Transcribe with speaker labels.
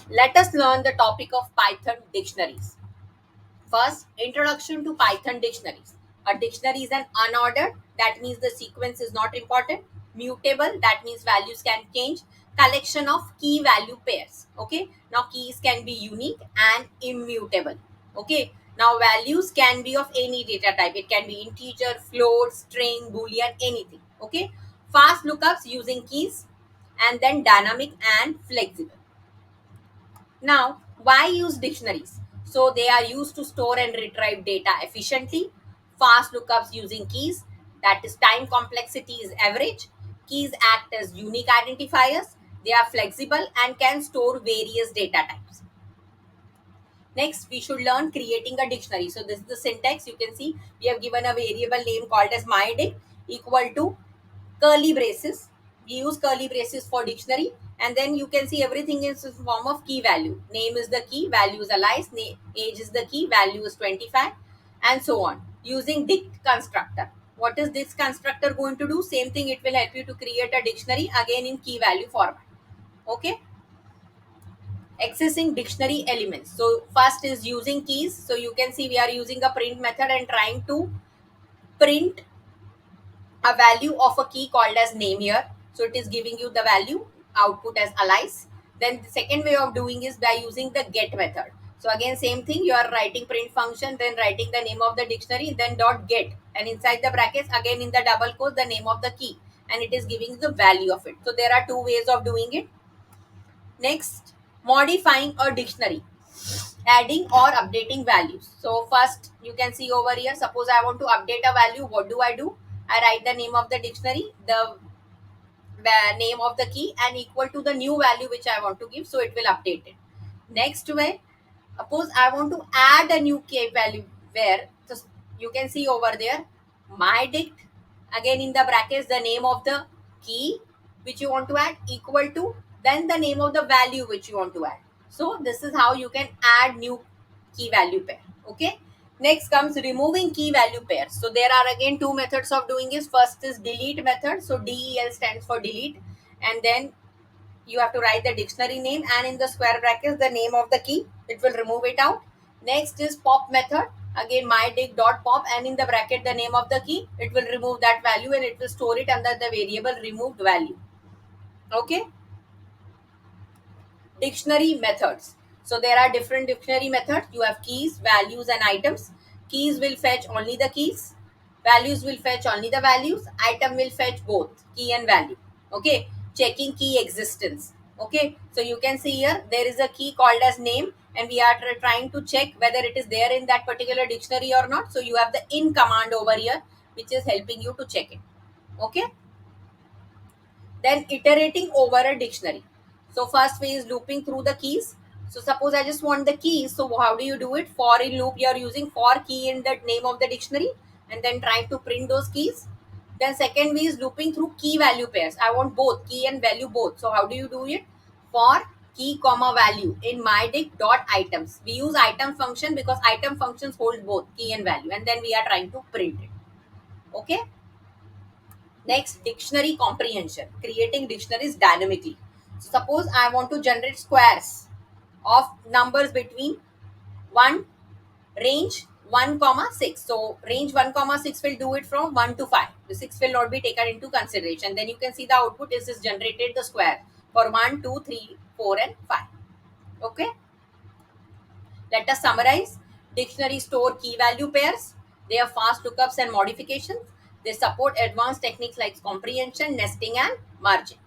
Speaker 1: Let us learn the topic of Python dictionaries. First, introduction to Python dictionaries. A dictionary is an unordered, that means the sequence is not important. Mutable, that means values can change. Collection of key value pairs. Okay, now keys can be unique and immutable. Okay, now values can be of any data type, it can be integer, float, string, boolean, anything. Okay, fast lookups using keys, and then dynamic and flexible. Now, why use dictionaries? So they are used to store and retrieve data efficiently. Fast lookups using keys, that is time complexity is average. Keys act as unique identifiers. They are flexible and can store various data types. Next, we should learn creating a dictionary. So this is the syntax. You can see we have given a variable name called as mydic equal to curly braces. We use curly braces for dictionary, and then you can see everything is in form of key value. Name is the key, value is alias, age is the key, value is 25, and so on. Using dict constructor. What is this constructor going to do? Same thing, it will help you to create a dictionary again in key value format. Okay. Accessing dictionary elements. So first is using keys. So you can see we are using a print method and trying to print a value of a key called as name here. So it is giving you the value output as alias. Then the second way of doing is by using the get method. So again same thing, you are writing print function, then writing the name of the dictionary, then dot get, and inside the brackets again in the double quote the name of the key, and it is giving the value of it. So there are two ways of doing it. Next, modifying a dictionary, adding or updating values. So first you can see over here, suppose I want to update a value, what do? I write the name of the dictionary, the name of the key, and equal to the new value which I want to give, so it will update it. Next way, suppose I want to add a new key value, where so you can see over there my dict, again in the brackets the name of the key which you want to add equal to then the name of the value which you want to add. So this is how you can add new key value pair. Okay. Next comes removing key value pairs. So there are again two methods of doing this. First is delete method. So del stands for delete, and then you have to write the dictionary name, and in the square brackets the name of the key, it will remove it out. Next is pop method, again mydict dot pop, and in the bracket the name of the key, it will remove that value and it will store it under the variable removed value. Okay. Dictionary methods. So there are different dictionary methods. You have keys, values, and items. Keys will fetch only the keys, values will fetch only the values, item will fetch both key and value. Okay. Checking key existence. Okay, so you can see here there is a key called as name, and we are trying to check whether it is there in that particular dictionary or not. So you have the in command over here which is helping you to check it. Okay. Then iterating over a dictionary. So first way is looping through the keys. So suppose I just want the keys. So how do you do it? For in loop, you are using for key in the name of the dictionary and then trying to print those keys. Then second way is looping through key value pairs. I want both key and value both. So how do you do it? For key comma value in mydict dot items. We use item function because item functions hold both key and value, and then we are trying to print it. Okay. Next, dictionary comprehension, creating dictionaries dynamically. So suppose I want to generate squares of numbers between 1 range 1 comma 6. So range 1 comma 6 will do it from 1 to 5. The 6 will not be taken into consideration. Then you can see the output is generated the square for 1, 2, 3, 4, and 5. Okay. Let us summarize. Dictionary store key value pairs. They have fast lookups and modifications. They support advanced techniques like comprehension, nesting, and merging.